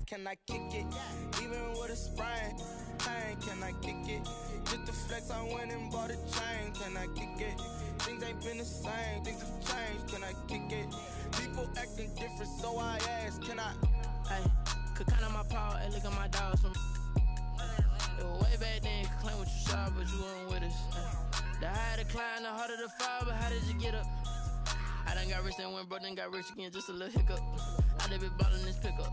Can I kick it? Even with a sprain, pain, can I kick it? Just the flex, I went and bought a chain. Can I kick it? Things ain't been the same, things have changed. Can I kick it? People acting different, so I ask, can I? Hey, could count on my power, hey, look at my dogs from. It was way back then, could claim what you saw, but you weren't with us. The higher the climb, the harder the fall, but how did you get up? I done got rich and went broke, then got rich again, just a little hiccup. I done been ballin' this pickup.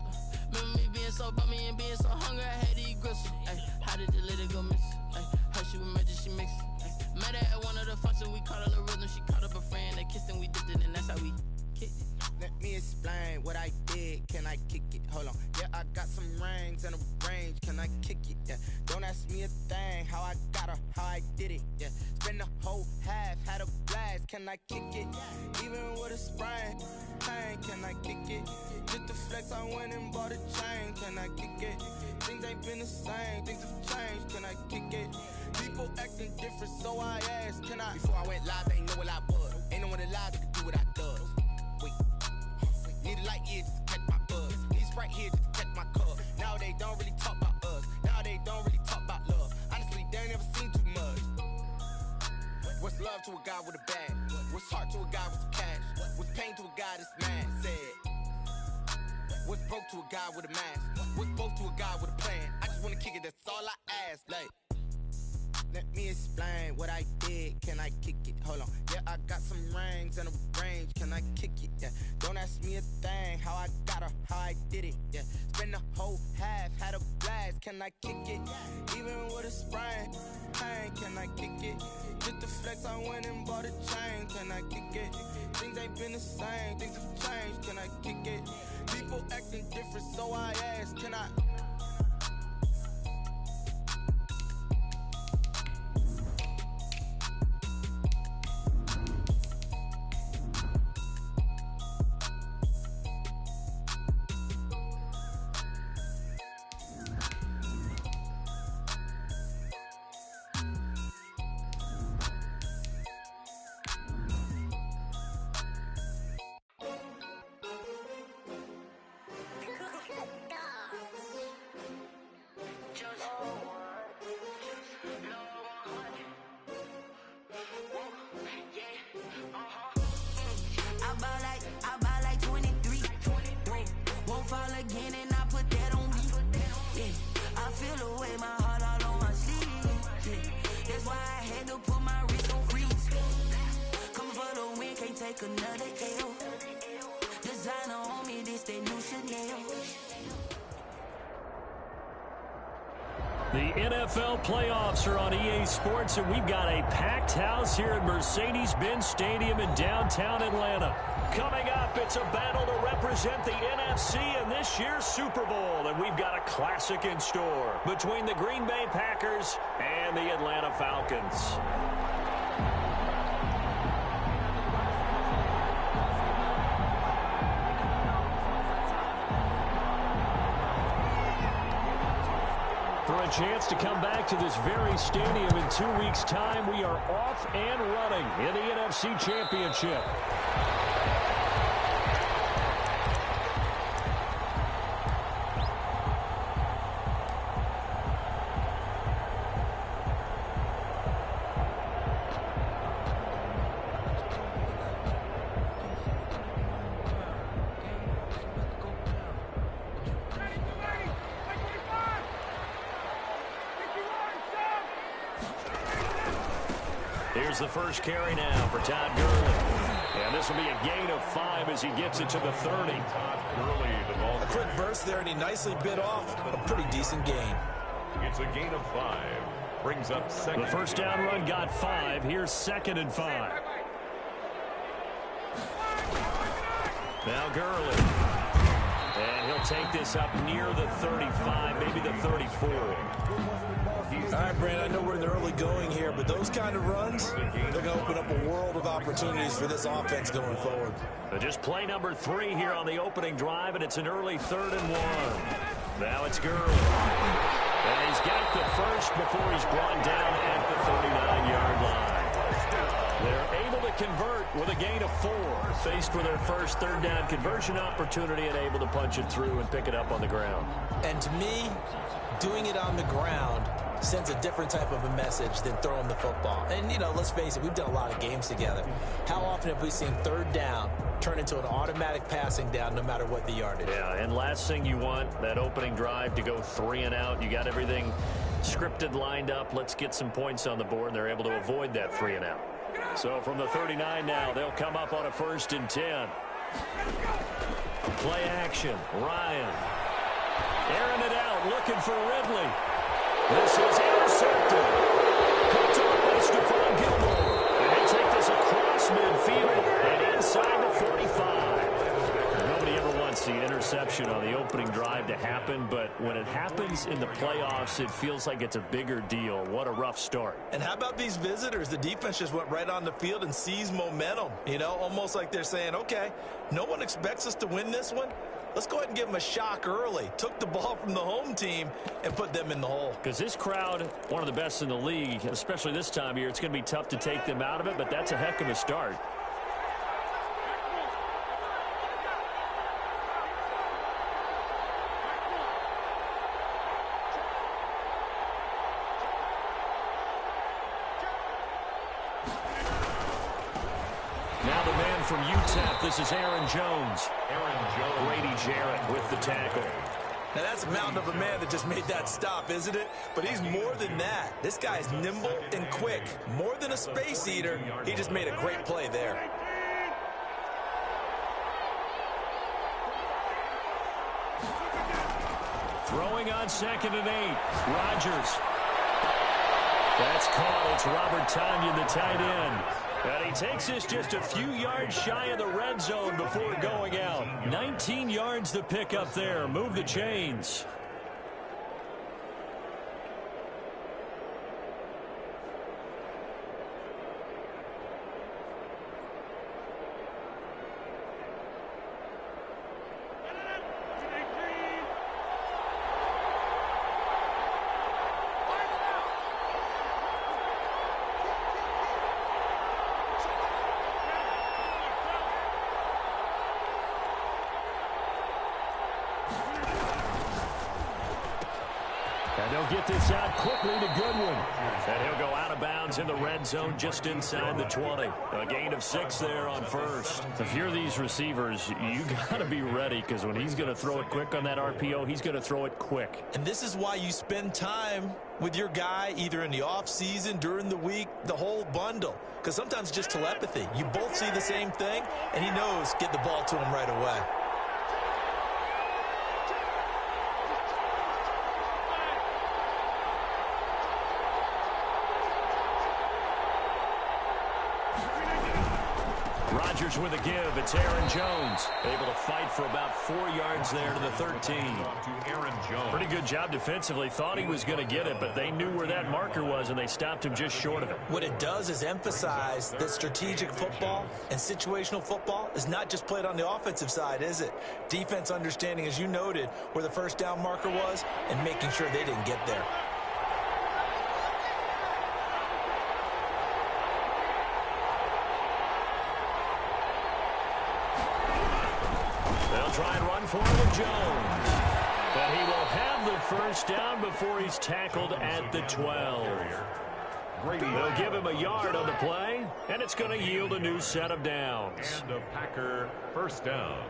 Remember me being so bummy and being so hungry, I had to eat gristle. Ay, how did you let it go miss? Ay, how she was magic, she mixed. Met her at one of the functions, we caught a little rhythm. She caught up a friend, they kissed and we dipped it, and that's how we kicked it. Let me explain what I did. Can I kick it? Hold on. Yeah, I got some rings and a range. Can I kick it? Yeah. Don't ask me a thing. How I got her, how I did it. Yeah. Spend the whole half, had a blast. Can I kick it? Even with a sprain, pain. Can I kick it? Just the flex, I went and bought a chain. Can I kick it? Things ain't been the same. Things have changed. Can I kick it? People acting different, so I asked, can I? Before I went live, they ain't know what I was. Ain't no one alive that could do what I does. Wait. Need a light here just to catch my buzz. Need a Sprite here just to catch my cup. Now they don't really talk about us. Now they don't really talk about love. Honestly, they ain't never seen too much. What's love to a guy with a bag? What's heart to a guy with some cash? What's pain to a guy that's mad? Said. What's broke to a guy with a mask? What's both to a guy with a plan? I just wanna kick it, that's all I ask. Like, let me explain what I did. Can I kick it? Hold on. Yeah, I got some rings and a range. Can I kick it? Yeah. Don't ask me a thing. How I got her, how I did it. Yeah. Spend the whole half, had a blast. Can I kick it? Even with a sprain, pain. Can I kick it? Just the flex, I went and bought a chain. Can I kick it? Things ain't been the same. Things have changed. Can I kick it? People acting different, so I ask, can I? I buy like 23. Won't fall again and I put that on me. Yeah, I feel the way, my heart all on my sleeve. Yeah, that's why I had to put my wrist on freeze. Coming for the win, can't take another L. Designer on me, this that new Chanel. The NFL playoffs are on EA Sports, and we've got a packed house here at Mercedes-Benz Stadium in downtown Atlanta. Coming up, it's a battle to represent the NFC in this year's Super Bowl, and we've got a classic in store between the Green Bay Packers and the Atlanta Falcons. For a chance to come back to this very stadium in 2 weeks' time, we are off and running in the NFC Championship. Here's the first carry now for Todd Gurley. And this will be a gain of 5 as he gets it to the 30. A quick burst there, and he nicely bit off a pretty decent gain. It's a gain of 5. Brings up second. The first down run got 5. Here's 2nd and 5. Now Gurley. And he'll take this up near the 35, maybe the 34. All right, Brandon, I know we're in the early going here, but those kind of runs, they're going to open up a world of opportunities for this offense going forward. So just play number 3 here on the opening drive, and it's an early 3rd and 1. Now it's Gurley. And he's got the first before he's brought down at the 39-yard line. They're able to convert with a gain of 4. Faced with their first 3rd down conversion opportunity and able to punch it through and pick it up on the ground. And to me, doing it on the ground sends a different type of a message than throwing the football. And, you know, let's face it, we've done a lot of games together. How often have we seen 3rd down turn into an automatic passing down no matter what the yardage? Yeah, and last thing you want, that opening drive to go 3 and out. You got everything scripted, lined up. Let's get some points on the board, and they're able to avoid that 3 and out. So from the 39 now, they'll come up on a 1st and 10. Play action. Ryan. Airing it out, looking for Ridley. This is intercepted. Picked up by Stephon Gilmore. And they take this across midfield and inside the 45. Nobody ever wants the interception on the opening drive to happen, but when it happens in the playoffs, it feels like it's a bigger deal. What a rough start. And how about these visitors? The defense just went right on the field and seized momentum. You know, almost like they're saying, okay, no one expects us to win this one. Let's go ahead and give them a shock early. Took the ball from the home team and put them in the hole. Because this crowd, one of the best in the league, especially this time of year, it's going to be tough to take them out of it, but that's a heck of a start. Now the man from UTEP, this is Aaron Jones. Grady Jarrett with the tackle. Now that's a mountain of a man that just made that stop, isn't it? But he's more than that. This guy's nimble and quick. More than a space eater, he just made a great play there. Throwing on 2nd and 8. Rodgers. That's caught. It's Robert Tonyan, the tight end. And he takes this just a few yards shy of the red zone before going out. 19 yards to pick up there. Move the chains. And they'll get this out quickly to Goodwin. And he'll go out of bounds in the red zone just inside the 20. A gain of 6 there on 1st. If you're these receivers, you got to be ready because when he's going to throw it quick on that RPO, he's going to throw it quick. And this is why you spend time with your guy either in the offseason, during the week, the whole bundle. Because sometimes just telepathy. You both see the same thing, and he knows get the ball to him right away. Rodgers with a give. It's Aaron Jones. Able to fight for about 4 yards there to the 13. Pretty good job defensively. Thought he was going to get it, but they knew where that marker was, and they stopped him just short of it. What it does is emphasize that strategic football and situational football is not just played on the offensive side, is it? Defense understanding, as you noted, where the first down marker was and making sure they didn't get there. Try and run for it with Jones. But he will have the first down before he's tackled at the 12. They'll give him a yard on the play, and it's going to yield a new set of downs. And a Packer first down.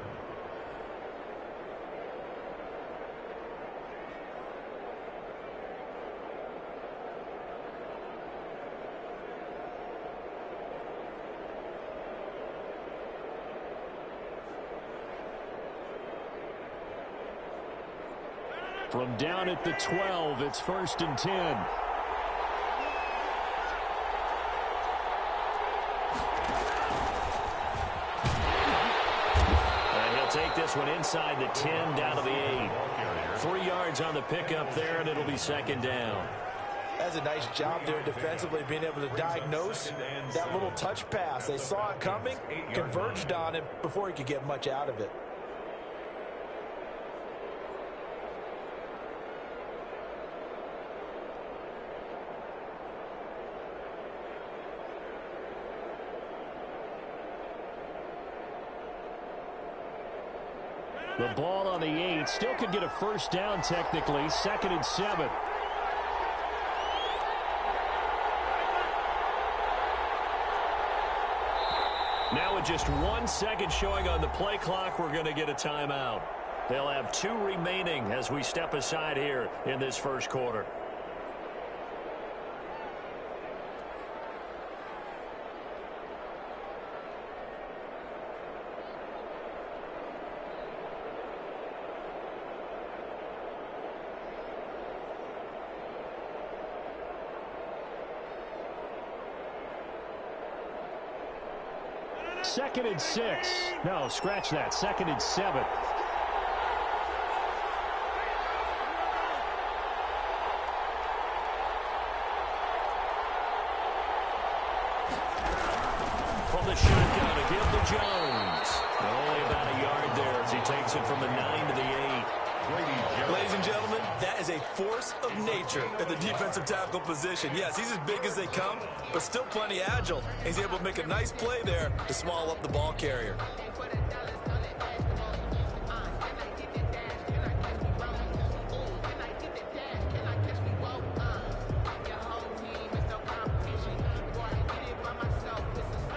From down at the 12, it's 1st and 10. Take this one inside the 10, down to the 8. 3 yards on the pickup there, and it'll be 2nd down. That's a nice job there defensively, being able to diagnose that little touch pass. They saw it coming, converged on it before he could get much out of it. The ball on the 8. Still could get a 1st down technically. 2nd and 7. Now with just 1 second showing on the play clock, we're going to get a timeout. They'll have 2 remaining as we step aside here in this 1st quarter. Second and 6. No, scratch that. 2nd and 7. From the shotgun, a give to Jones. Only about a yard there as he takes it from the 9 to the 8. Ladies and gentlemen, that is a force of nature at the defensive tackle position. Yes, he's as big as they come, but still plenty agile. He's able to make a nice play there to swallow up the ball carrier.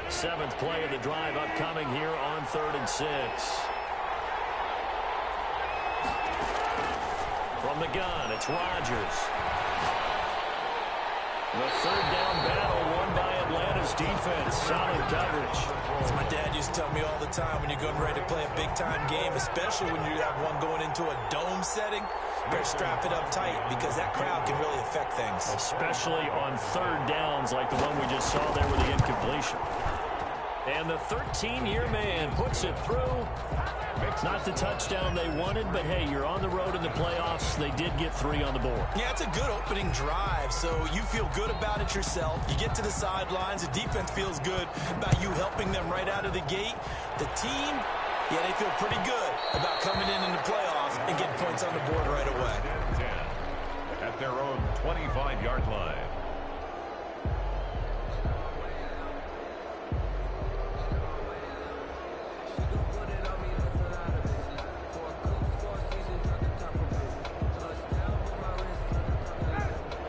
Seventh play of the drive upcoming here on 3rd and 6. From the gun, it's Rodgers. The 3rd down battle won by Atlanta's defense. Solid coverage. As my dad used to tell me all the time, when you're getting ready to play a big-time game, especially when you have one going into a dome setting, you better strap it up tight because that crowd can really affect things. Especially on 3rd downs like the one we just saw there with the incompletion. And the 13-year man puts it through. Not the touchdown they wanted, but hey, you're on the road in the playoffs. They did get 3 on the board. Yeah, it's a good opening drive, so you feel good about it yourself. You get to the sidelines. The defense feels good about you helping them right out of the gate. The team, yeah, they feel pretty good about coming in the playoffs and getting points on the board right away. At their own 25-yard line.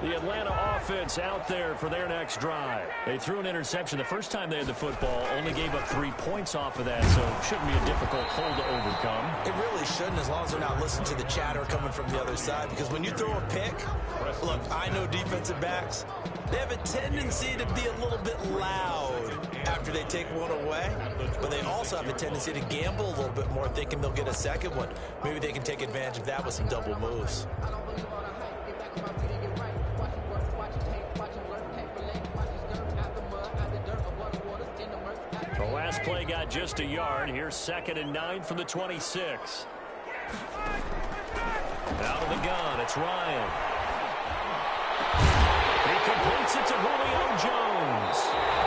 The Atlanta offense out there for their next drive. They threw an interception the first time they had the football, only gave up 3 points off of that, so it shouldn't be a difficult hole to overcome. It really shouldn't, as long as they're not listening to the chatter coming from the other side, because when you throw a pick, look, I know defensive backs, they have a tendency to be a little bit loud after they take one away, but they also have a tendency to gamble a little bit more, thinking they'll get a second one. Maybe they can take advantage of that with some double moves. The last play got just a yard. Here's 2nd and 9 from the 26. Out of the gun, it's Ryan. He completes it to Julio Jones.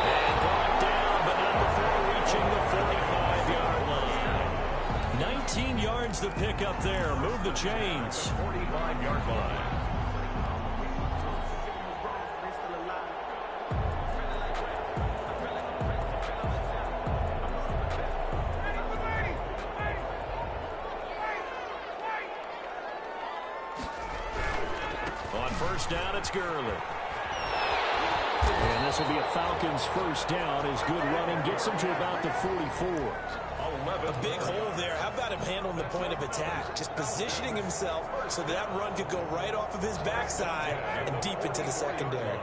And brought down, but not before reaching the 45-yard line. 19 yards to pick up there. Move the chains. 45-yard line. First down, it's Gurley. And this will be a Falcons first down as good running gets them to about the 44. A big hole there. How about him handling the point of attack? Just positioning himself so that run could go right off of his backside and deep into the secondary.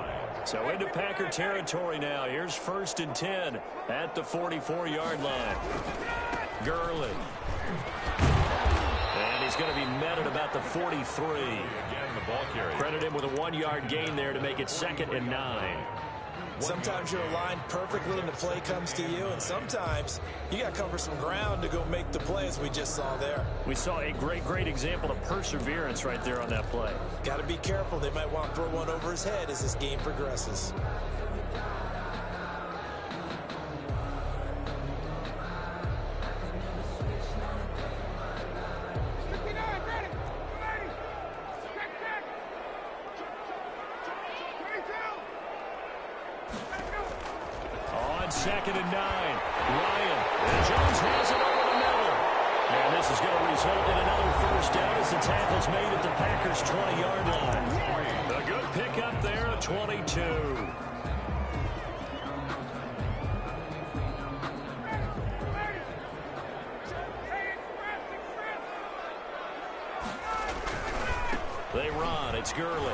So into Packer territory now. Here's 1st and 10 at the 44-yard line. Gurley. And he's going to be met at about the 43. Again, the ball carrier. Credit him with a 1-yard gain there to make it 2nd and 9. Sometimes you're aligned perfectly and the play comes to you, and sometimes you got to cover some ground to go make the play, as we just saw there. We saw a great example of perseverance right there on that play. Got to be careful. They might want to throw one over his head as this game progresses. On 2nd and 9, Ryan. And Jones has it over the middle. And this is going to result in another first down as the tackle's made at the Packers' 20-yard line. A good pickup there at 22. They run. It's Gurley.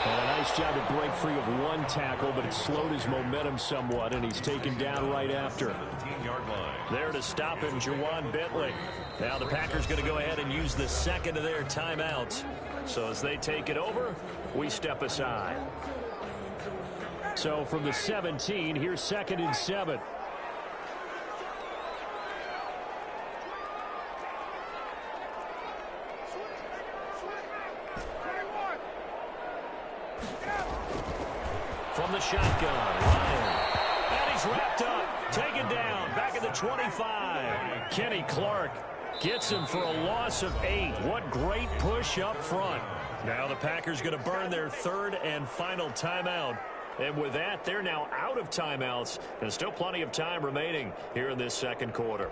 And a nice job to break free of one tackle, but it slowed his momentum somewhat, and he's taken down right after. 17-yard line. There to stop him, Juwan Bentley. Now the Packers going to go ahead and use the second of their timeouts. So as they take it over, we step aside. So from the 17, here's 2nd and 7. From the shotgun, Ryan. And he's wrapped up, taken down, back at the 25. Kenny Clark gets him for a loss of 8. What great push up front. Now the Packers going to burn their 3rd and final timeout. And with that, they're now out of timeouts. And still plenty of time remaining here in this 2nd quarter.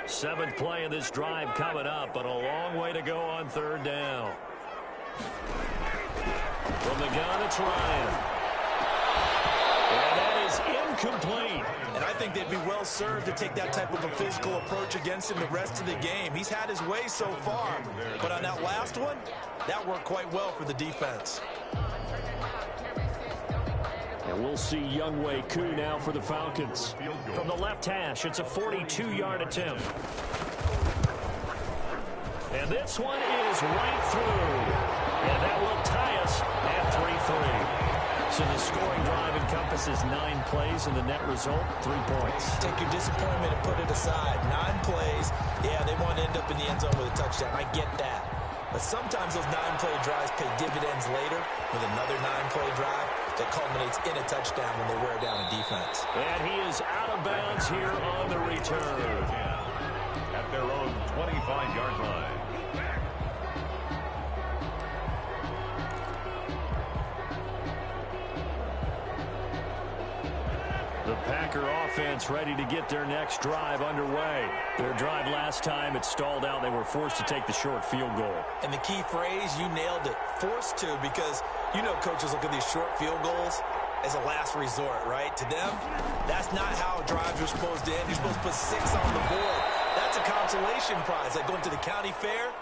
Seventh play of this drive coming up, but a long way to go on 3rd down. From the gun, it's Ryan. And that is incomplete. And I think they'd be well served to take that type of a physical approach against him the rest of the game. He's had his way so far, but on that last one, that worked quite well for the defense. And we'll see Younghoe Koo now for the Falcons. From the left hash, it's a 42-yard attempt. And this one is right through. And that will tie us at 3-3. So the scoring drive encompasses 9 plays, and the net result, 3 points. Take your disappointment and put it aside. 9 plays, yeah, they want to end up in the end zone with a touchdown. I get that. But sometimes those 9-play drives pay dividends later with another 9-play drive that culminates in a touchdown when they wear down a defense. And he is out of bounds here on the return. At their own 25-yard line. The Packer offense ready to get their next drive underway. Their drive last time, it stalled out. They were forced to take the short field goal. And the key phrase, you nailed it, forced to, because you know coaches look at these short field goals as a last resort, right? To them, that's not how drives are supposed to end. You're supposed to put 6 on the board. That's a consolation prize. Like going to the county fair,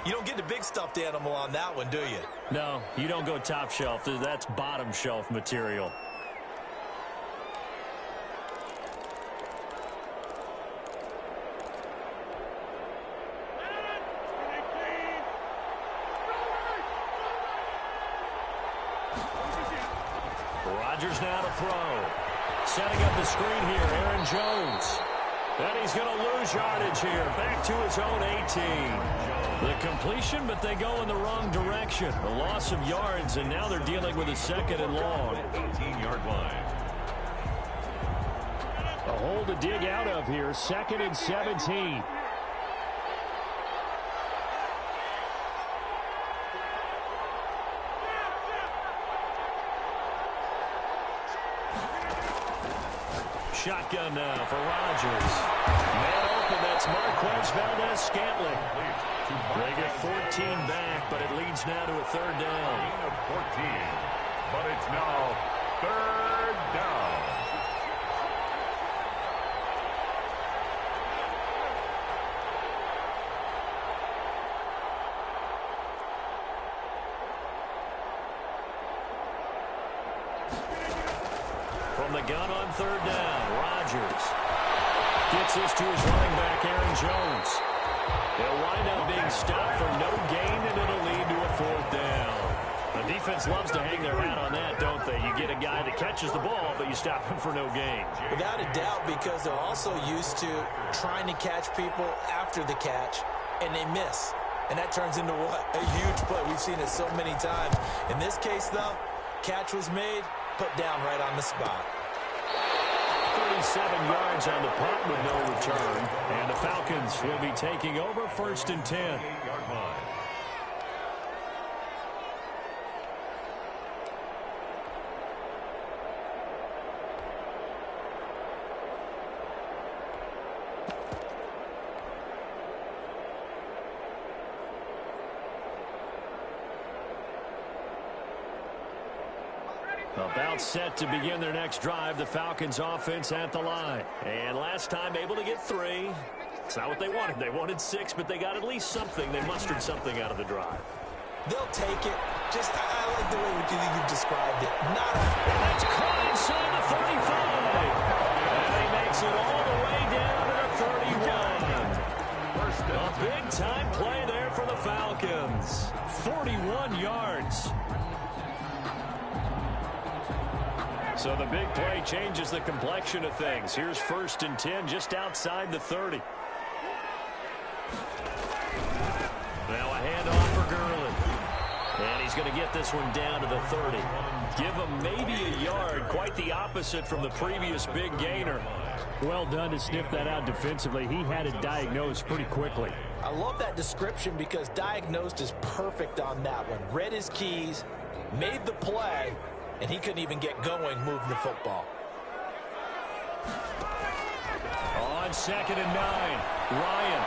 you don't get the big stuffed animal on that one, do you? No, you don't go top shelf. That's bottom shelf material. Rodgers now to throw. Setting up the screen here, Aaron Jones. And he's going to lose yardage here. Back to his own 18. The completion, but they go in the wrong direction. A loss of yards, and now they're dealing with a 2nd and long. 18-yard line. A hole to dig out of here. 2nd and 17. Shotgun now for Rodgers. Man open, that's Marquez Valdez-Scantling. They get 14 back, but it leads now to a 3rd down. 14, but it's now 3rd down. From the gun on third down, Rodgers gets this to his running back, Aaron Jones. They'll wind up being stopped for no gain, and it'll lead to a fourth down. The defense loves to hang their hat on that, don't they? You get a guy that catches the ball, but you stop him for no gain. Without a doubt, because they're also used to trying to catch people after the catch, and they miss. And that turns into what? A huge play. We've seen it so many times. In this case, though, catch was made, put down right on the spot. 37 yards on the punt with no return. And the Falcons will be taking over 1st and 10. About set to begin their next drive, the Falcons offense at the line. And last time able to get 3. It's not what they wanted. They wanted 6, but they got at least something. They mustered something out of the drive. They'll take it. I like the way you've described it. Not a... And that's caught inside the 35. And he makes it all the way down to the 31. A big-time play there for the Falcons. 41 yards. So the big play changes the complexion of things. Here's 1st and 10 just outside the 30. Now a handoff for Gurley. And he's going to get this one down to the 30. Give him maybe a yard. Quite the opposite from the previous big gainer. Well done to sniff that out defensively. He had it diagnosed pretty quickly. I love that description because diagnosed is perfect on that one. Read his keys, made the play, and he couldn't even get going moving the football. On 2nd and 9, Ryan.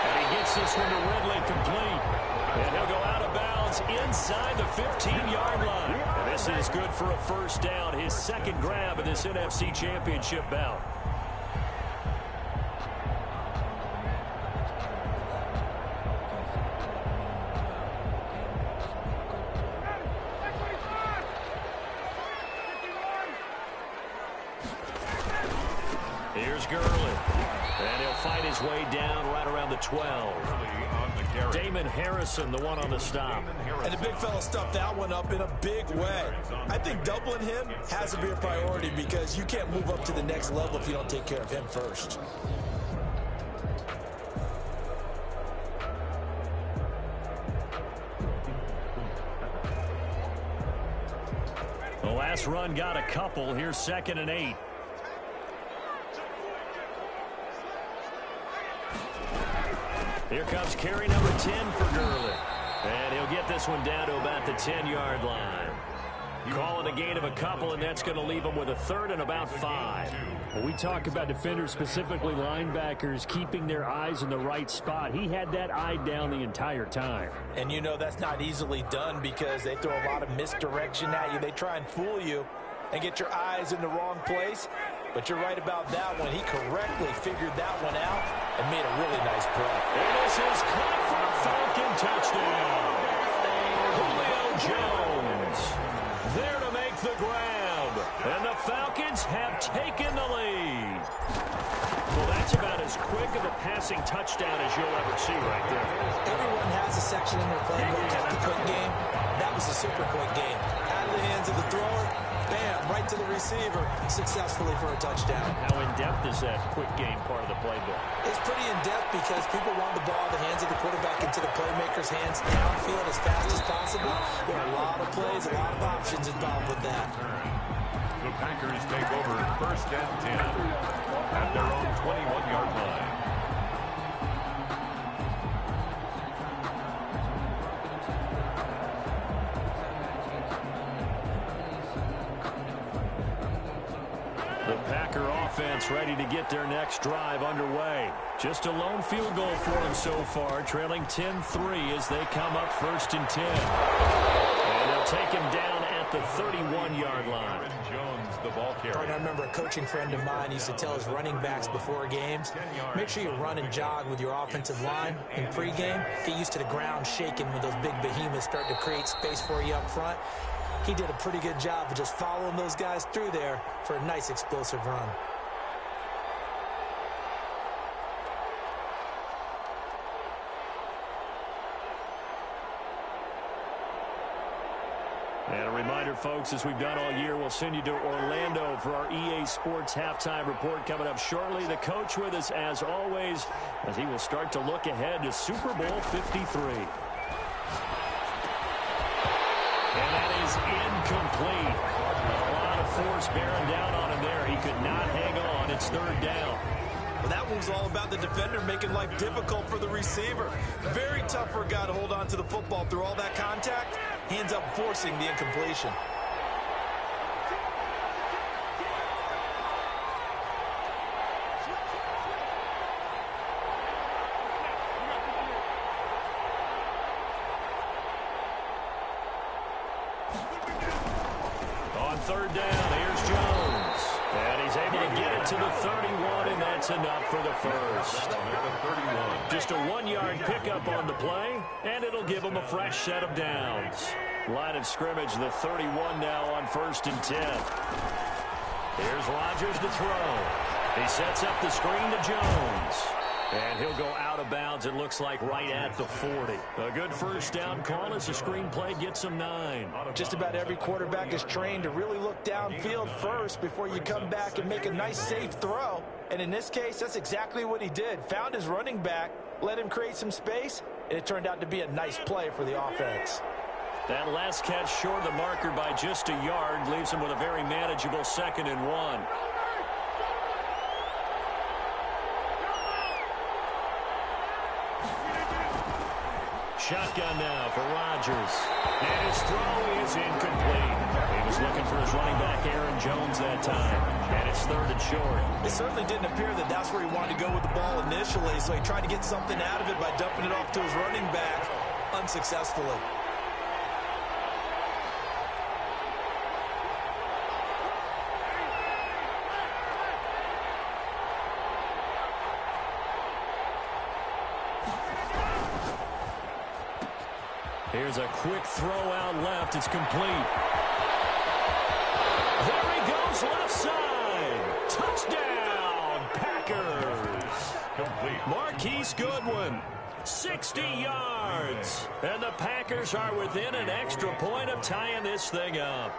And he gets this one to Ridley complete. And he'll go out of bounds inside the 15-yard line. And this is good for a 1st down, his 2nd grab in this NFC Championship bout. Here's Gurley. And he'll fight his way down right around the 12. Damon Harrison, the one on the stop. And the big fella stuffed that one up in a big way. I think doubling him has to be a priority because you can't move up to the next level if you don't take care of him first. The last run got a couple. Here's 2nd and 8. Here comes carry number 10 for Gurley. And he'll get this one down to about the 10-yard line. Call it a gain of a couple, and that's going to leave him with a 3rd and about 5. When we talk about defenders, specifically linebackers, keeping their eyes in the right spot, he had that eye down the entire time. And you know that's not easily done because they throw a lot of misdirection at you. They try and fool you and get your eyes in the wrong place. But you're right about that one. He correctly figured that one out and made a really nice play. And this is caught for a Falcon touchdown. Julio Jones there to make the grab. And the Falcons have taken the lead. Well, that's about as quick of a passing touchdown as you'll ever see right there. Everyone has a section in their playbook called the quick game. That was a super quick game. Out of the hands of the thrower, bam, right to the receiver, successfully for a touchdown. How in-depth is that quick game part of the playbook? It's pretty in-depth because people want the ball in the hands of the quarterback into the playmaker's hands downfield as fast as possible. There are a lot of plays, a lot of options involved with that. The Packers take over 1st and 10 at their own 21-yard line. The Packer offense ready to get their next drive underway. Just a lone field goal for them so far, trailing 10-3 as they come up 1st and 10. And they'll take him down at the 31-yard line. Jones, the ball carrier. I remember a coaching friend of mine used to tell his running backs before games, make sure you run and jog with your offensive line in pregame. Get used to the ground shaking when those big behemoths start to create space for you up front. He did a pretty good job of just following those guys through there for a nice explosive run. And a reminder, folks, as we've done all year, we'll send you to Orlando for our EA Sports halftime report coming up shortly. The coach with us, as always, as he will start to look ahead to Super Bowl 53. And that is incomplete. A lot of force bearing down on him there. He could not hang on. It's third down. Well, that one was all about the defender making life difficult for the receiver. Very tough for a guy to hold on to the football through all that contact. He ends up forcing the incompletion. On third down, here's Jones. And he's able to get it to the 31, and that's enough for the first. Just a 1-yard pickup on the play, and it'll give him a fresh set of downs. Line of scrimmage, the 31 now on 1st and 10. Here's Rodgers to throw. He sets up the screen to Jones. And he'll go out of bounds, it looks like, right at the 40. A good first down call as the screenplay gets him 9. Just about every quarterback is trained to really look downfield first before you come back and make a nice, safe throw. And in this case, that's exactly what he did. Found his running back, let him create some space, and it turned out to be a nice play for the offense. That last catch short of the marker by just a yard leaves him with a very manageable 2nd and 1. Shotgun now for Rodgers. And his throw is incomplete. He was looking for his running back, Aaron Jones, that time. And it's 3rd and short. It certainly didn't appear that that's where he wanted to go with the ball initially, so he tried to get something out of it by dumping it off to his running back unsuccessfully. Here's a quick throw out left. It's complete. There he goes left side. Touchdown, Packers. Complete. Marquise Goodwin, 60 yards. And the Packers are within an extra point of tying this thing up.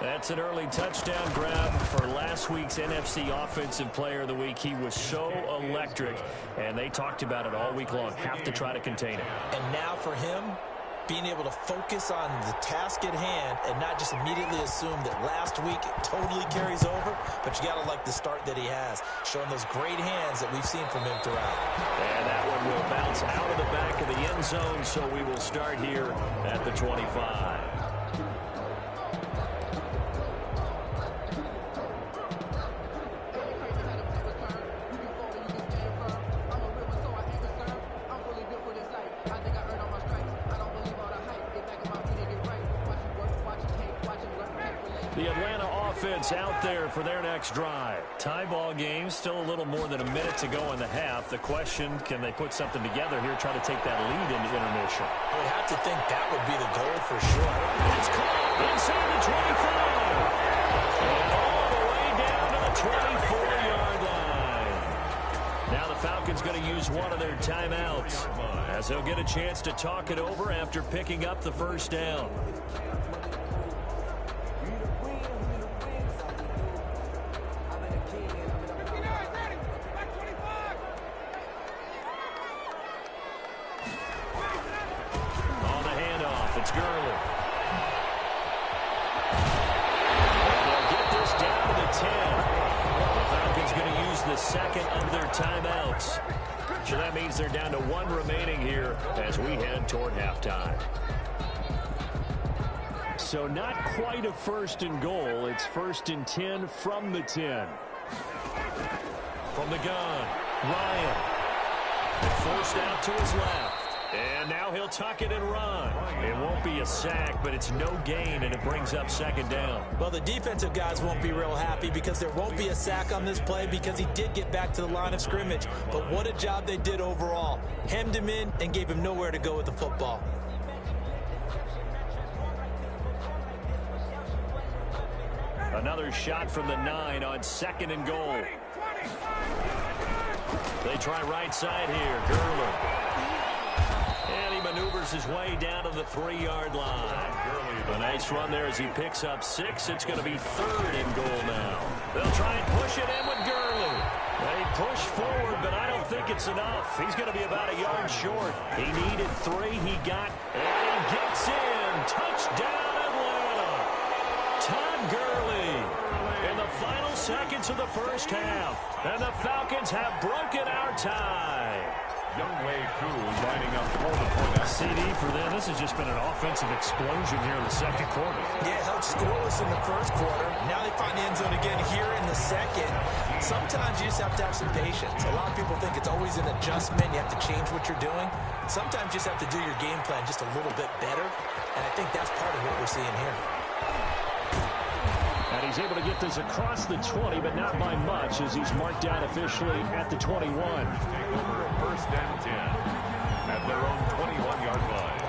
That's an early touchdown grab for last week's NFC Offensive Player of the Week. He was so electric, and they talked about it all week long. Have to try to contain it. And now for him, being able to focus on the task at hand and not just immediately assume that last week it totally carries over, but you got to like the start that he has, showing those great hands that we've seen from him throughout. And that one will bounce out of the back of the end zone, so we will start here at the 25. The Atlanta offense out there for their next drive. Tie ball game, still a little more than a minute to go in the half. The question, can they put something together here, try to take that lead into intermission? We have to think that would be the goal for sure. It's caught inside the 25. And all the way down to the 24-yard line. Now the Falcons going to use one of their timeouts as they'll get a chance to talk it over after picking up the first down. It's Gurley. And they'll get this down to the 10. The Falcons going to use the second of their timeouts. So that means they're down to 1 remaining here as we head toward halftime. So not quite a 1st and goal. It's 1st and 10 from the 10. From the gun, Ryan. Forced out to his left. And now he'll tuck it and run. It won't be a sack, but it's no gain, and it brings up 2nd down. Well, the defensive guys won't be real happy because there won't be a sack on this play because he did get back to the line of scrimmage. But what a job they did overall. Hemmed him in and gave him nowhere to go with the football. Another shot from the 9 on 2nd and goal. They try right side here. Gurley. And he maneuvers his way down to the 3-yard line. A nice run there as he picks up 6. It's going to be 3rd and goal now. They'll try and push it in with Gurley. They push forward, but I don't think it's enough. He's going to be about a yard short. He needed 3. He got, and he gets in. Touchdown, Atlanta. Todd Gurley in the final seconds of the first half. And the Falcons have broken our tie. Youngway Koo lining up for the point. CD for them. This has just been an offensive explosion here in the second quarter. Yeah, held scoreless in the first quarter. Now they find the end zone again here in the second. Sometimes you just have to have some patience. A lot of people think it's always an adjustment. You have to change what you're doing. Sometimes you just have to do your game plan just a little bit better. And I think that's part of what we're seeing here. And he's able to get this across the 20, but not by much as he's marked down officially at the 21. Take over 1st and 10 at their own 21-yard line.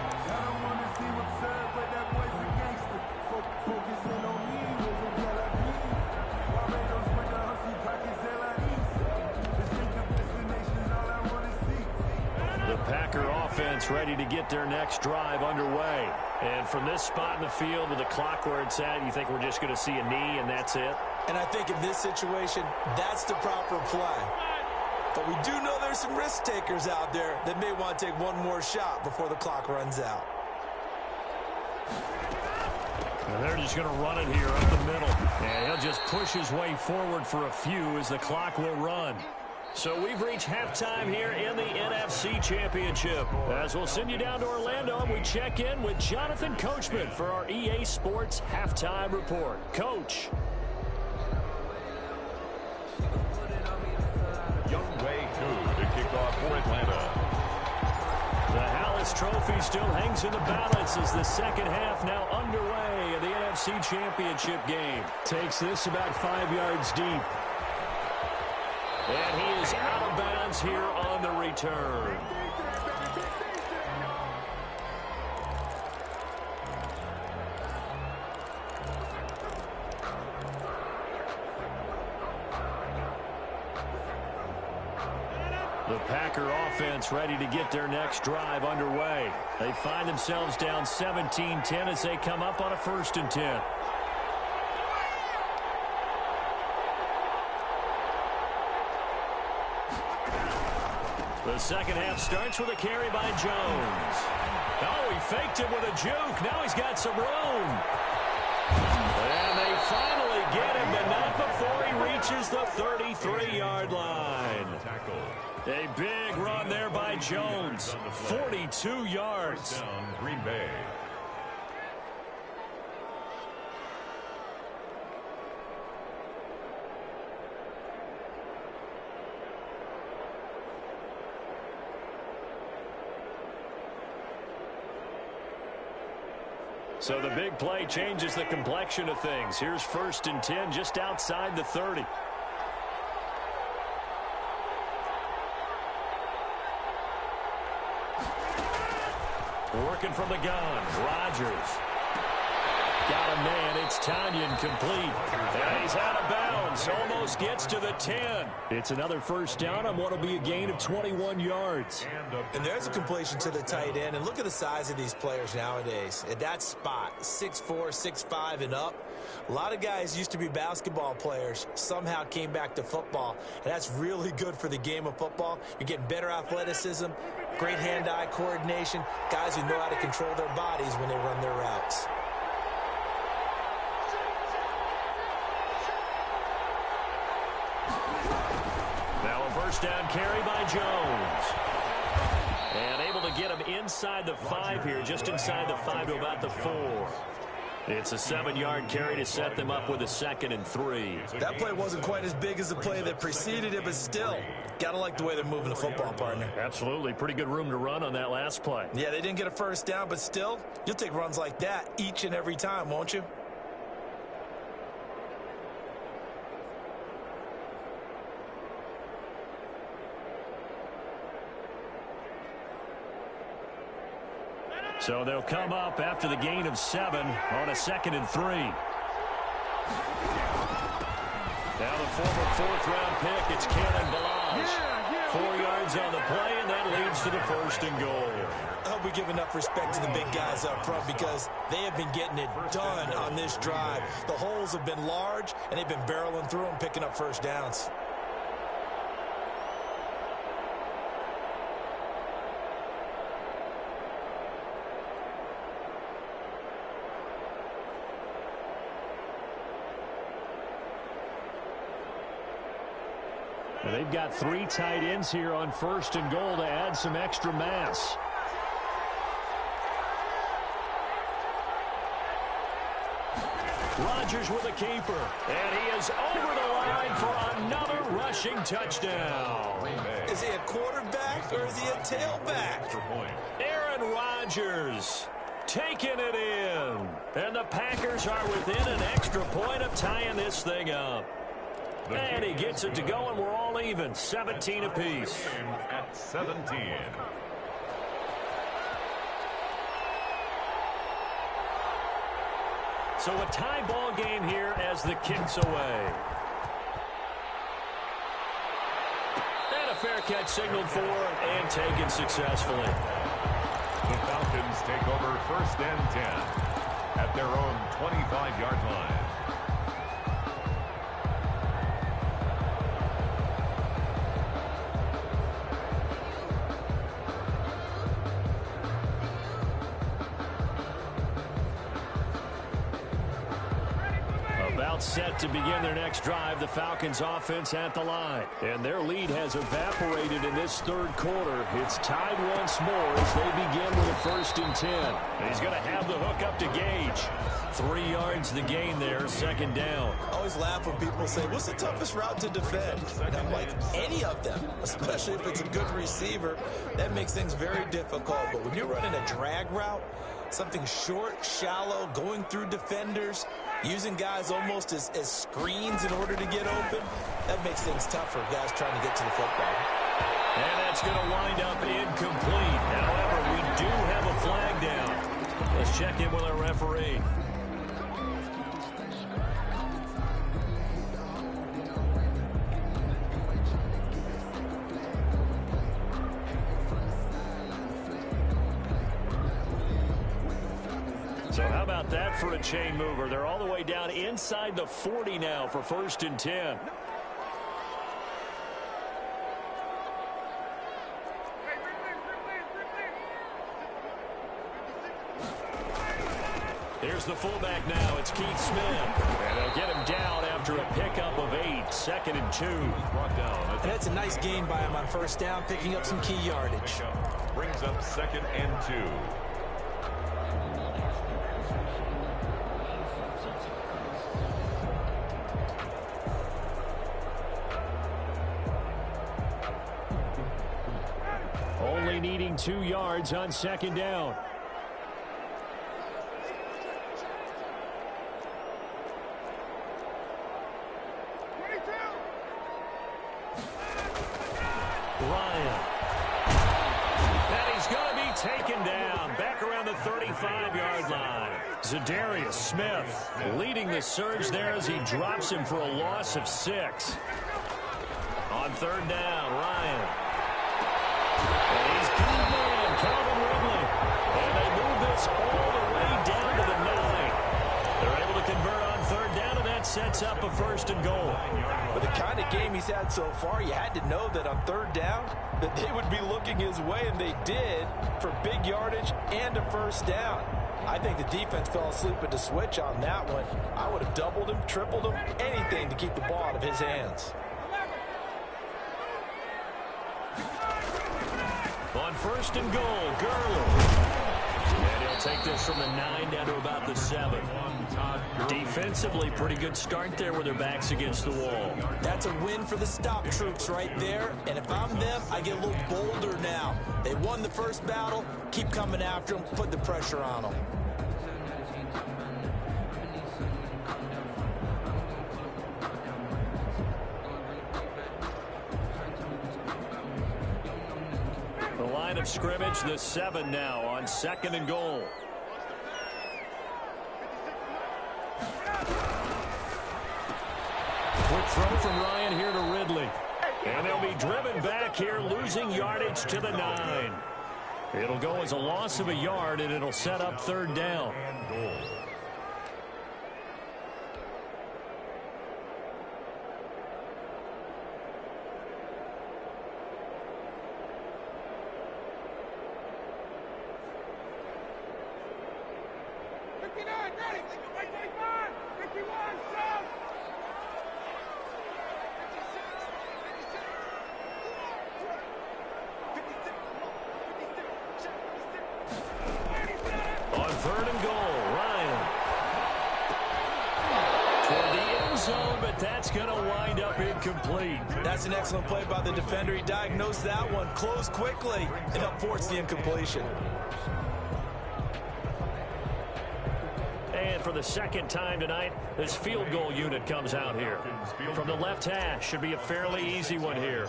The Packer offense ready to get their next drive underway. And from this spot in the field with the clock where it's at, you think we're just going to see a knee and that's it? And I think in this situation, that's the proper play. But we do know there's some risk takers out there that may want to take one more shot before the clock runs out. And they're just going to run it here up the middle. And he'll just push his way forward for a few as the clock will run. So we've reached halftime here in the NFC Championship. As we'll send you down to Orlando, we check in with Jonathan Coachman for our EA Sports Halftime Report. Coach. Youngway Koo to kick off for Atlanta. The Hallis Trophy still hangs in the balance as the second half now underway in the NFC Championship game. Takes this about 5 yards deep. And he is out of bounds here on the return. The Packer offense ready to get their next drive underway. They find themselves down 17-10 as they come up on a 1st and 10. The second half starts with a carry by Jones. Oh, he faked it with a juke. Now he's got some room. And they finally get him, but not before he reaches the 33-yard line. A big run there by Jones. 42 yards. Green Bay. So the big play changes the complexion of things. Here's 1st and 10 just outside the 30. Working from the gun, Rodgers. Got a man, it's Tanyan complete. And he's out of bounds, almost gets to the 10. It's another 1st down on what will be a gain of 21 yards. And there's a completion to the tight end. And look at the size of these players nowadays. At that spot, 6'4", 6'5", and up. A lot of guys used to be basketball players, somehow came back to football. And that's really good for the game of football. You're getting better athleticism, great hand-eye coordination, guys who know how to control their bodies when they run their routes. Now a 1st down carry by Jones. And able to get him inside the 5 here, just inside the 5 to about the 4. It's a 7-yard carry to set them up with a 2nd and 3. That play wasn't quite as big as the play that preceded it, but still, got to like the way they're moving the football, partner. Absolutely. Pretty good room to run on that last play. Yeah, they didn't get a 1st down, but still, you'll take runs like that each and every time, won't you? So they'll come up after the gain of 7 on a 2nd and 3. Now the former fourth-round pick, it's Cannon Balazs. 4 yards on the play, and that leads to the 1st and goal. I hope we give enough respect to the big guys up front because they have been getting it done on this drive. The holes have been large, and they've been barreling through them, picking up first downs. And they've got 3 tight ends here on 1st and goal to add some extra mass. Rodgers with a keeper. And he is over the line for another rushing touchdown. Is he a quarterback or is he a tailback? Aaron Rodgers taking it in. And the Packers are within an extra point of tying this thing up. And he gets it to go, and we're all even, 17 apiece. At 17. So a tie ball game here as the kick's away. And a fair catch signaled for and taken successfully. The Falcons take over 1st and 10 at their own 25-yard line. Set to begin their next drive. The Falcons offense at the line. And their lead has evaporated in this 3rd quarter. It's tied once more as they begin with a 1st and 10. And he's going to have the hook up to Gage. 3 yards the gain there, 2nd down. I always laugh when people say, what's the toughest route to defend? And I'm like, any of them, especially if it's a good receiver. That makes things very difficult. But when you're running a drag route, something short, shallow, going through defenders, using guys almost as screens in order to get open, that makes things tough for guys trying to get to the football. And that's going to wind up incomplete. However, we do have a flag down. Let's check in with our referee. So how about that for a chain mover? They're all the way down inside the 40 now for 1st and 10. Here's the fullback now. It's Keith Smith. And they'll get him down after a pickup of 8. 2nd and 2. And that's a nice gain by him on 1st down, picking up some key yardage. Brings up 2nd and 2. Only needing 2 yards on 2nd down. Ryan. And he's going to be taken down back around the 35-yard line. Zadarius Smith leading the surge there as he drops him for a loss of 6. On 3rd down, Ryan. And he's got a man, Calvin Ridley. And they move this all the way down to the 9. They're able to convert on 3rd down, and that sets up a 1st and goal. With the kind of game he's had so far, you had to know that on 3rd down that they would be looking his way, and they did, for big yardage and a 1st down. I think the defense fell asleep at the switch on that one. I would have doubled him, tripled him, anything to keep the ball out of his hands. On 1st and goal, Gurley. And he'll take this from the 9 down to about the 7. Defensively, pretty good start there with their backs against the wall. That's a win for the stop troops right there. And if I'm them, I get a little bolder now. They won the 1st battle. Keep coming after them. Put the pressure on them. The line of scrimmage, the 7 now on 2nd and goal. Quick throw from Ryan here to Ridley. And they'll be driven back here, losing yardage to the 9. It'll go as a loss of a yard, and it'll set up third down. That's an excellent play by the defender. He diagnosed that one, closed quickly, and helped force the incompletion. And for the second time tonight, this field goal unit comes out here. From the left hash, should be a fairly easy one here.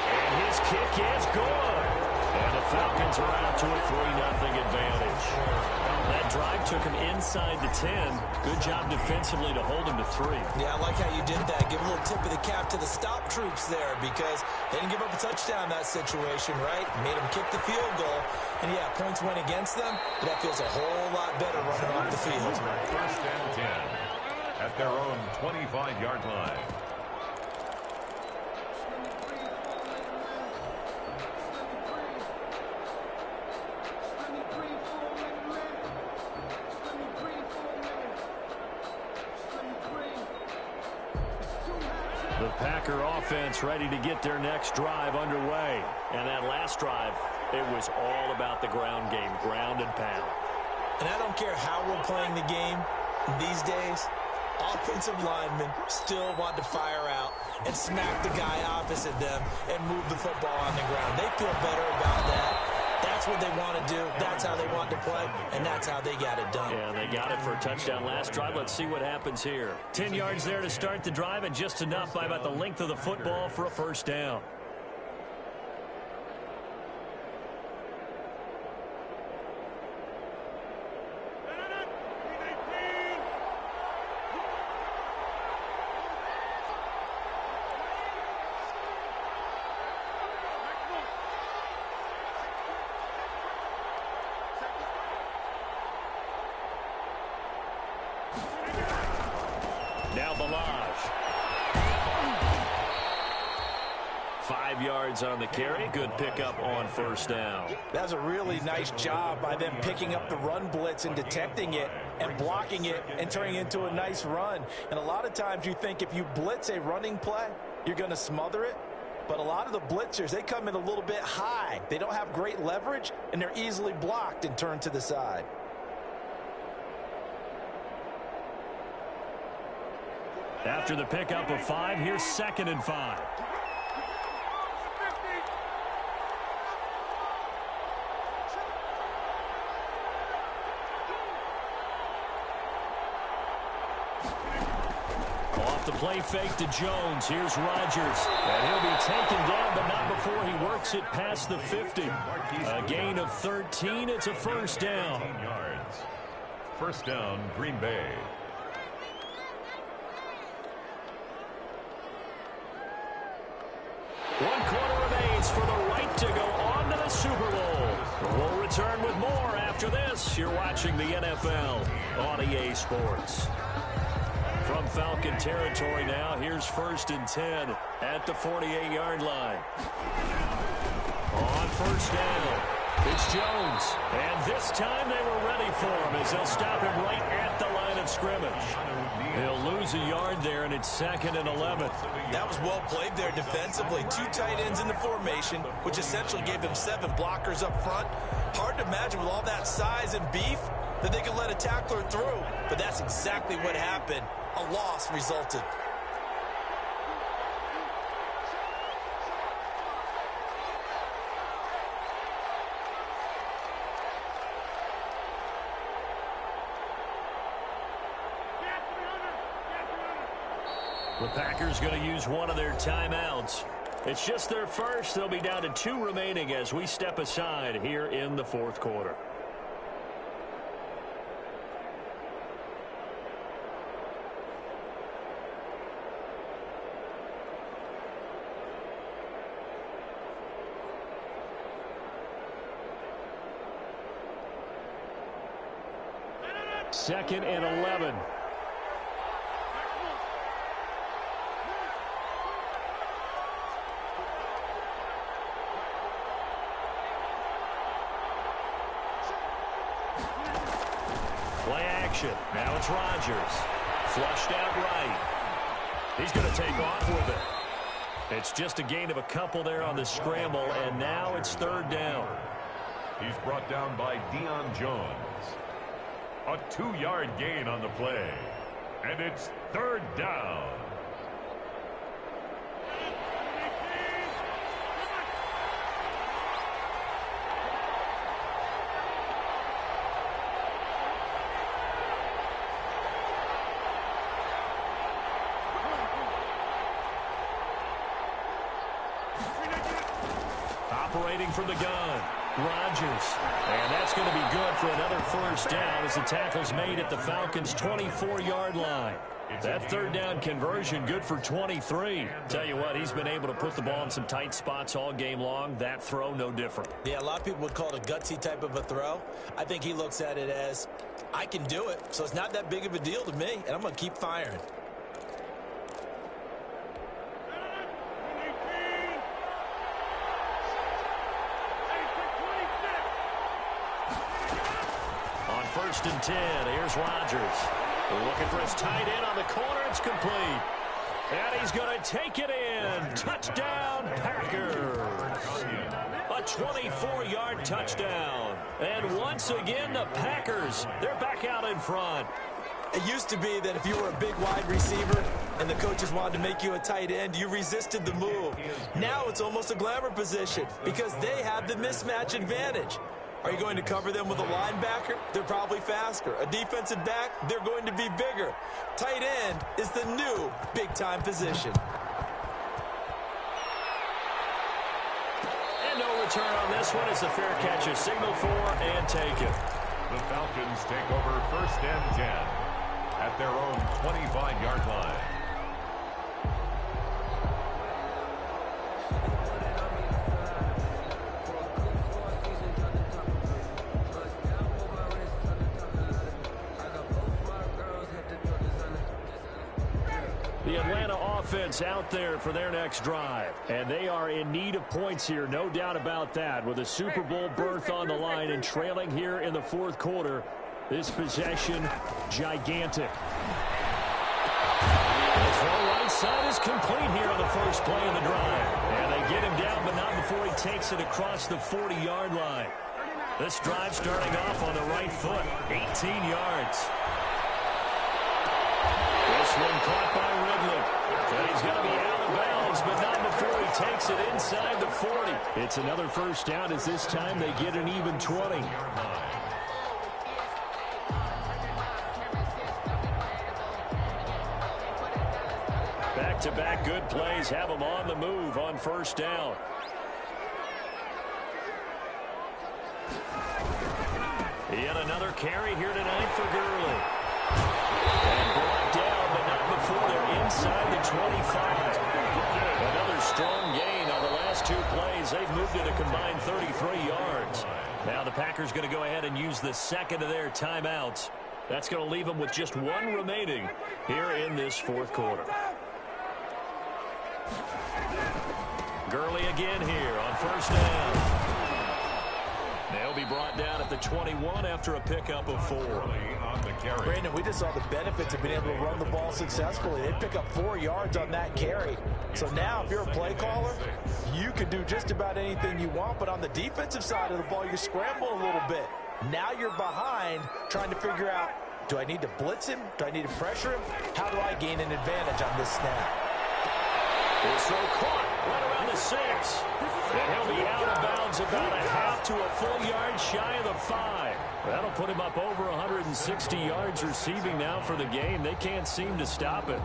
And his kick is good. And the Falcons are out to a 3-0 advantage. That drive took him inside the 10. Good job defensively to hold him to 3. Yeah, I like how you did that. Give a little tip of the cap to the stop troops there because they didn't give up a touchdown in that situation, right? Made them kick the field goal. And, yeah, points went against them, but that feels a whole lot better running off the field. First and 10 at their own 25-yard line. The Packer offense ready to get their next drive underway. And that last drive, it was all about the ground game, ground and pound. And I don't care how we're playing the game these days, offensive linemen still want to fire out and smack the guy opposite them and move the football on the ground. They feel better about that. That's what they want to do. That's how they want to play, and that's how they got it done. Yeah, they got it for a touchdown last drive. Let's see what happens here. 10 yards there to start the drive, and just enough by about the length of the football for a first down. Now Balaj. 5 yards on the carry. Good pickup on first down. That's a really nice job by them picking up the run blitz and detecting it and blocking it and turning it into a nice run. And a lot of times you think if you blitz a running play, you're going to smother it. But a lot of the blitzers, they come in a little bit high. They don't have great leverage, and they're easily blocked and turned to the side. After the pickup of 5, here's 2nd and 5. Off the play fake to Jones. Here's Rodgers. And he'll be taken down, but not before he works it past the 50. A gain of 13. It's a first down. Yards. First down, Green Bay. 1 quarter remains for the right to go on to the Super Bowl. We'll return with more after this. You're watching the NFL on EA Sports. From Falcon territory now, here's 1st and 10 at the 48-yard line. On first down, it's Jones. And this time they were ready for him as they'll stop him right at the line of scrimmage. He'll lose a yard there, and it's 2nd and 11. That was well played there defensively. 2 tight ends in the formation, which essentially gave them 7 blockers up front. Hard to imagine with all that size and beef that they could let a tackler through. But that's exactly what happened. A loss resulted. The Packers going to use one of their timeouts. It's just their first. They'll be down to 2 remaining as we step aside here in the 4th quarter. 2nd and 11. Play action. Now it's Rodgers. Flushed out right. He's going to take off with it. It's just a gain of a couple there on the scramble, and now it's 3rd down. He's brought down by Deion Jones. A 2-yard gain on the play. And it's 3rd down. Operating from the gun, Rodgers. And that's going to be good for another 1st down as the tackle's made at the Falcons' 24-yard line. That 3rd down conversion good for 23. Tell you what, he's been able to put the ball in some tight spots all game long. That throw, no different. Yeah, a lot of people would call it a gutsy type of a throw. I think he looks at it as, I can do it, so it's not that big of a deal to me, and I'm going to keep firing. On 1st and 10, here's Rodgers. Looking for his tight end on the corner. It's complete. And he's going to take it in. Touchdown, Packers. A 24-yard touchdown. And once again, the Packers, they're back out in front. It used to be that if you were a big wide receiver and the coaches wanted to make you a tight end, you resisted the move. Now it's almost a glamour position because they have the mismatch advantage. Are you going to cover them with a linebacker? They're probably faster. A defensive back? They're going to be bigger. Tight end is the new big-time position. And no return on this one. It's a fair catch. A signal for and take it. The Falcons take over 1st and 10 at their own 25-yard line. The Atlanta offense out there for their next drive. And they are in need of points here, no doubt about that. With a Super Bowl berth on the line and trailing here in the 4th quarter. This possession, gigantic. The throw right side is complete here on the first play of the drive. And they get him down, but not before he takes it across the 40-yard line. This drive starting off on the right foot, 18 yards. This one caught by Ridley. And he's going to be out of bounds, but not before he takes it inside the 40. It's another 1st down as this time they get an even 20. Back-to-back good plays have them on the move on 1st down. Yet another carry here tonight for Gurley. And brought down, but not before they're inside the 25. Another strong gain on the last 2 plays. They've moved it a combined 33 yards. Now the Packers going to go ahead and use the 2nd of their timeouts. That's going to leave them with just 1 remaining here in this 4th quarter. Gurley again here on 1st down. They'll be brought down at the 21 after a pickup of 4. Brandon, we just saw the benefits of being able to run the ball successfully. They pick up 4 yards on that carry. So now if you're a play caller, you can do just about anything you want. But on the defensive side of the ball, you're scrambling a little bit. Now you're behind trying to figure out, do I need to blitz him? Do I need to pressure him? How do I gain an advantage on this snap? This throw caught right around the 6. And he'll be out of bounds about a half to a full yard shy of the 5. That'll put him up over 160 yards receiving now for the game. They can't seem to stop it.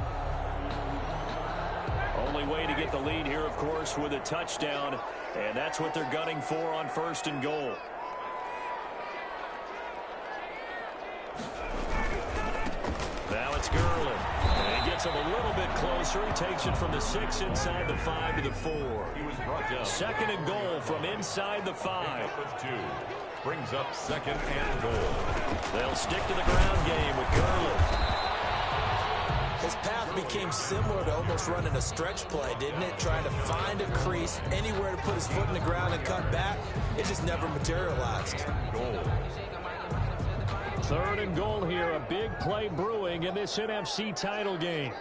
Only way to get the lead here, of course, with a touchdown. And that's what they're gunning for on 1st and goal. Now it's Gurley. And he gets him a little bit closer. He takes it from the 6 inside the 5 to the 4. Second and goal from inside the 5. Brings up second and goal. They'll stick to the ground game with Gurley. His path became similar to almost running a stretch play, didn't it? Trying to find a crease, anywhere to put his foot in the ground and cut back. It just never materialized. Goal. Third and goal here. A big play brewing in this NFC title game.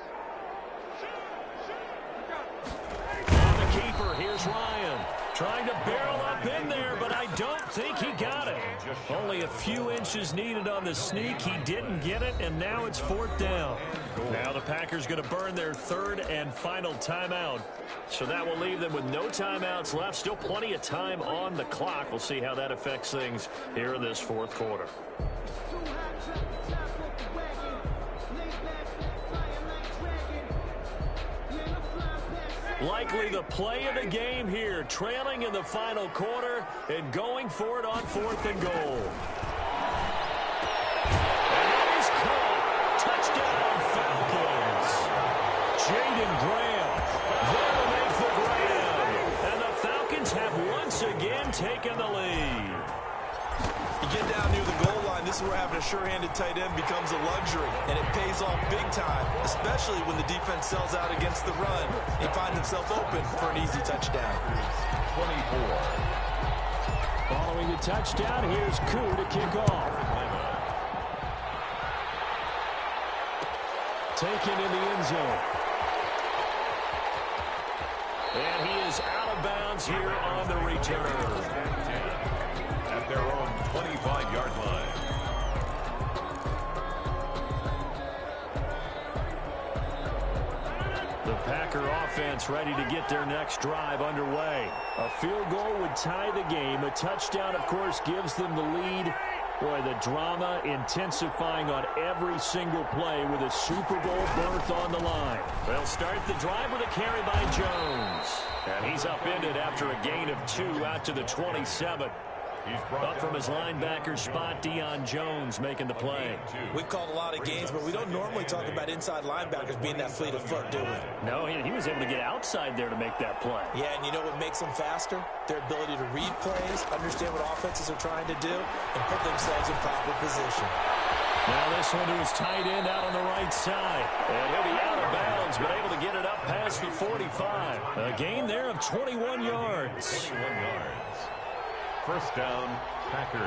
And the keeper, here's Ryan. Trying to barrel up in there, but I don't think he got it. Only a few inches needed on the sneak. He didn't get it, and now it's 4th down. Now the Packers going to burn their 3rd and final timeout. So that will leave them with no timeouts left. Still plenty of time on the clock. We'll see how that affects things here in this 4th quarter. Likely the play of the game here, trailing in the final quarter and going for it on 4th and goal. And that is caught. Touchdown, Falcons. Jaden Graham there to make the grab. And the Falcons have once again taken the lead. You get down near the goal line, this is where having a sure-handed tight end becomes a luxury, and it pays off big time, especially when the defense sells out against the run. He finds himself open for an easy touchdown. 24. Following the touchdown, here's Koo to kick off. Taken in the end zone. And he is out of bounds here on the return. At their own 25-yard line. The Packer offense ready to get their next drive underway. A field goal would tie the game. A touchdown, of course, gives them the lead. Boy, the drama intensifying on every single play with a Super Bowl berth on the line. They'll start the drive with a carry by Jones. And he's upended after a gain of 2 out to the 27. Up from his linebacker spot, Deion Jones making the play. We've called a lot of games, but we don't normally talk about inside linebackers being that fleet of foot, do we? No, he was able to get outside there to make that play. Yeah, and you know what makes them faster? Their ability to read plays, understand what offenses are trying to do, and put themselves in proper position. Now this one to his tight end out on the right side. And he'll be out of bounds, but able to get it up past the 45. A gain there of 21 yards. 21 yards. First down, Packers.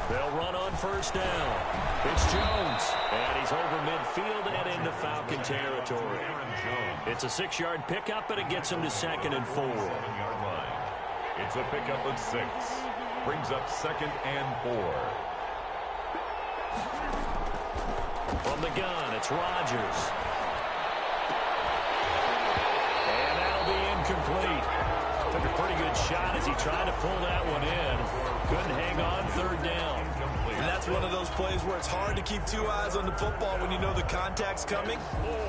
They'll run on first down. It's Jones. And he's over midfield and into Falcon territory. It's a 6-yard pickup, but it gets him to 2nd and 4. 7-yard line. It's a pickup of 6. Brings up 2nd and 4. From the gun, it's Rodgers. And that'll be incomplete. Took a pretty good shot as he tried to pull that one in. Couldn't hang on 3rd down. And that's one of those plays where it's hard to keep 2 eyes on the football when you know the contact's coming,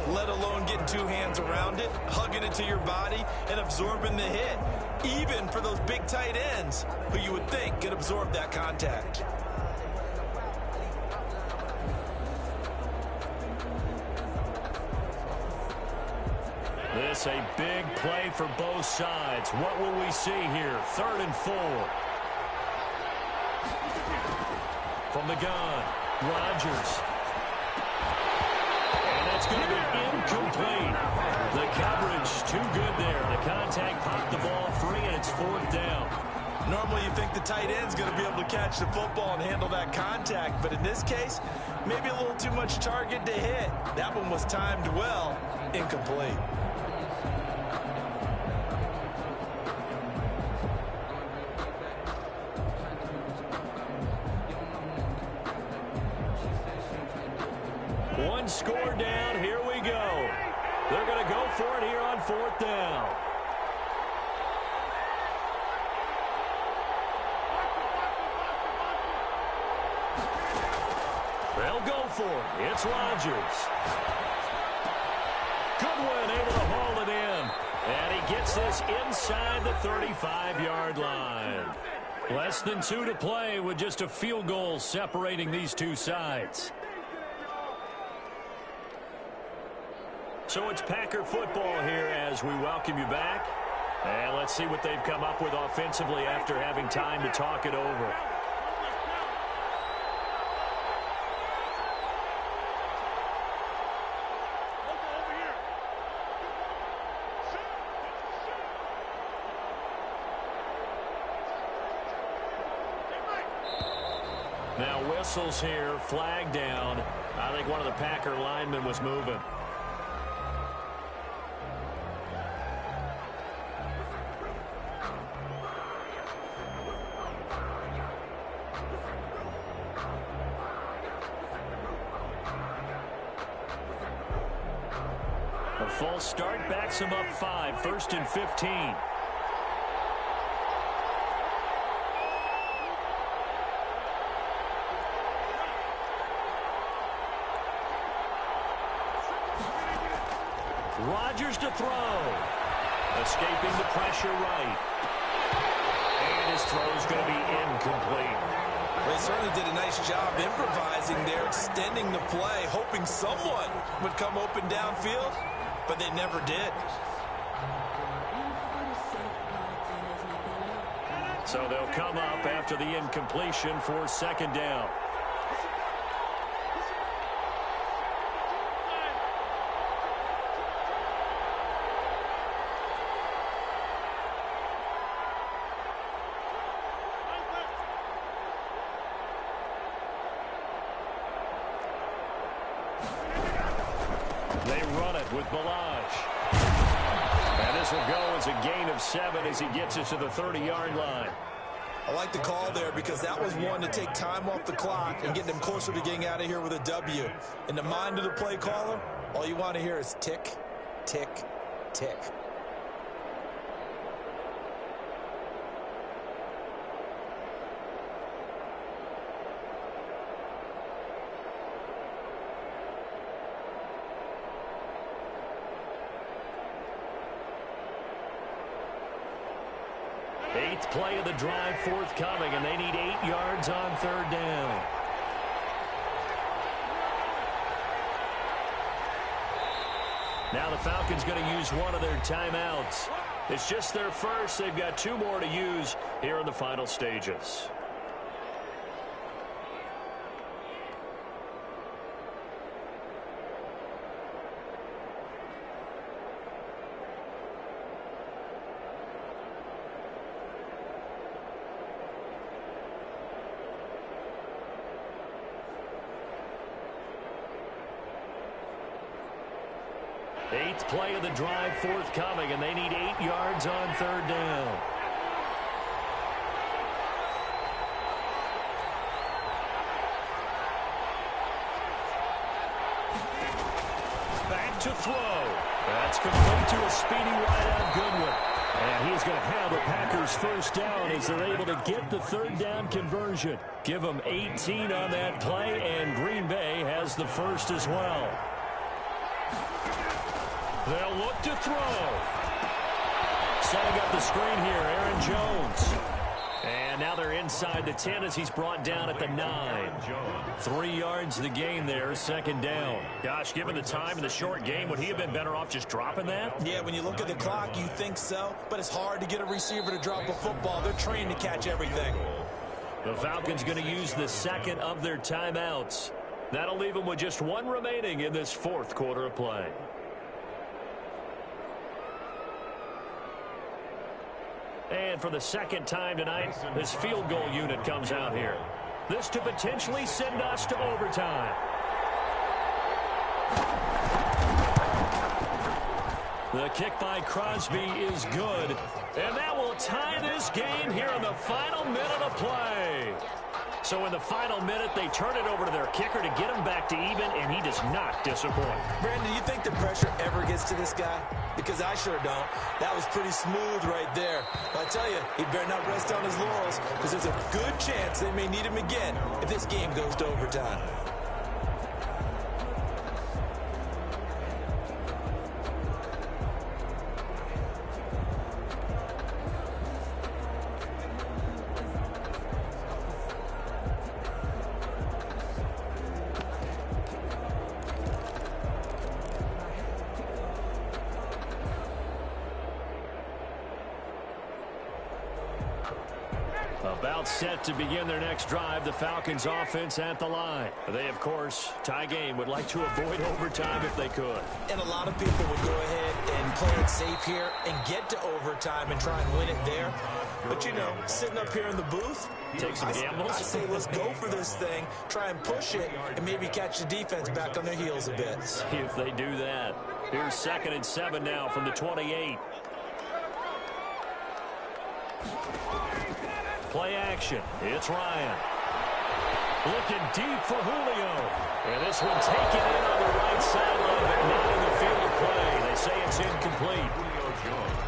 let alone getting 2 hands around it, hugging it to your body, and absorbing the hit. Even for those big tight ends who you would think could absorb that contact. This a big play for both sides. What will we see here? 3rd and 4. From the gun, Rodgers. And that's going to be incomplete. The coverage too good there. The contact popped the ball free, and it's 4th down. Normally you think the tight end's going to be able to catch the football and handle that contact, but in this case, maybe a little too much target to hit. That one was timed well, incomplete. One score down. Here we go. They're going to go for it here on 4th down. They'll go for it. It's Rodgers. Goodwin able to haul it in. And he gets this inside the 35-yard line. Less than 2 to play with just a field goal separating these two sides. So it's Packer football here as we welcome you back. And let's see what they've come up with offensively after having time to talk it over. Now whistles here, flag down. I think one of the Packer linemen was moving. A false start backs him up 5, 1st and 15. Rodgers to throw. Escaping the pressure right. And his throw's going to be incomplete. They certainly did a nice job improvising there, extending the play, hoping someone would come open downfield, but they never did. So they'll come up after the incompletion for 2nd down. They run it with Balaj. And this will go as a gain of 7 as he gets it to the 30-yard line. I like the call there because that was one to take time off the clock and get them closer to getting out of here with a W. In the mind of the play caller, all you want to hear is tick, tick, tick. Eighth play of the drive forthcoming, and they need 8 yards on 3rd down. Now the Falcons going to use one of their timeouts. It's just their first. They've got 2 more to use here in the final stages. Eighth play of the drive forthcoming, and they need 8 yards on 3rd down. Back to throw. That's complete to a speedy wideout Goodwin. And he's going to have the Packers 1st down as they're able to get the 3rd down conversion. Give them 18 on that play, and Green Bay has the 1st as well. They'll look to throw. Setting up the screen here, Aaron Jones. And now they're inside the 10 as he's brought down at the 9. 3 yards the gain there, 2nd down. Gosh, given the time in the short game, would he have been better off just dropping that? Yeah, when you look at the clock, you think so, but it's hard to get a receiver to drop a football. They're trained to catch everything. The Falcons going to use the 2nd of their timeouts. That'll leave them with just 1 remaining in this 4th quarter of play. And for the 2nd time tonight, this field goal unit comes out here. This to potentially send us to overtime. The kick by Crosby is good. And that will tie this game here in the final minute of play. So in the final minute, they turn it over to their kicker to get him back to even, and he does not disappoint. Brandon, do you think the pressure ever gets to this guy? Because I sure don't. That was pretty smooth right there. But I tell you, he better not rest on his laurels, because there's a good chance they may need him again if this game goes to overtime. About set to begin their next drive, the Falcons offense at the line. They, of course, tie game, would like to avoid overtime if they could. And a lot of people would go ahead and play it safe here and get to overtime and try and win it there. But, you know, sitting up here in the booth, take some gambles. I say let's go for this thing, try and push it, and maybe catch the defense back on their heels a bit. See if they do that. Here's 2nd and 7 now from the 28. Play action. It's Ryan. Looking deep for Julio. And this one taken in on the right sideline, but not in the field of play. They say it's incomplete.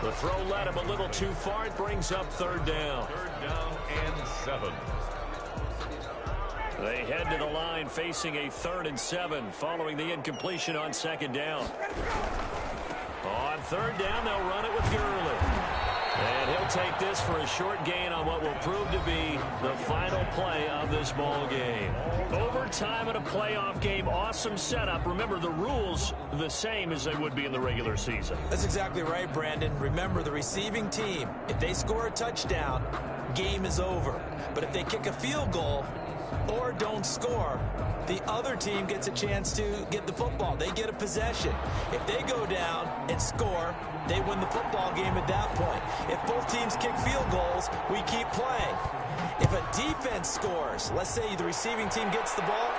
The throw led him a little too far. It brings up 3rd down. 3rd down and 7. They head to the line facing a 3rd and 7 following the incompletion on 2nd down. On 3rd down, they'll run it with Gurley. And he'll take this for a short gain on what will prove to be the final play of this ball game. Overtime in a playoff game, awesome setup. Remember, the rules the same as they would be in the regular season. That's exactly right, Brandon. Remember, the receiving team, if they score a touchdown, game is over. But if they kick a field goal or don't score, the other team gets a chance to get the football. They get a possession. If they go down and score, they win the football game at that point. If both teams kick field goals, we keep playing. If a defense scores, let's say the receiving team gets the ball,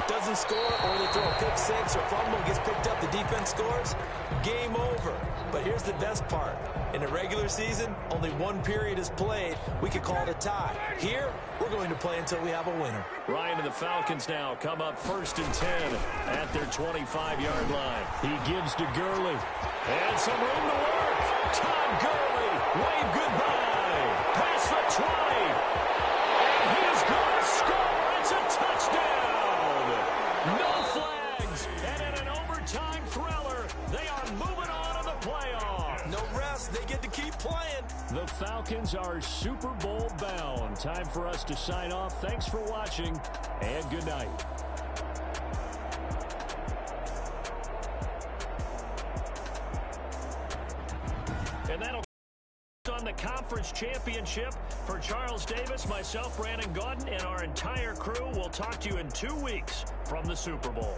doesn't score, or they throw a pick six or fumble, gets picked up, the defense scores, game over. But here's the best part. In a regular season, only one period is played. We could call it a tie. Here, we're going to play until we have a winner. Ryan and the Falcons now come up 1st and 10 at their 25-yard line. He gives to Gurley. And some room to work. Todd Gurley, wave goodbye. Past the 20. And he's going to score. It's a touchdown. No flags. And in an overtime thriller, they are moving on to the playoffs. No rest. They get to keep playing. The Falcons are Super Bowl bound. Time for us to sign off. Thanks for watching, and good night. And that'll on the conference championship for Charles Davis, myself, Brandon Gaudin, and our entire crew. We'll talk to you in 2 weeks from the Super Bowl.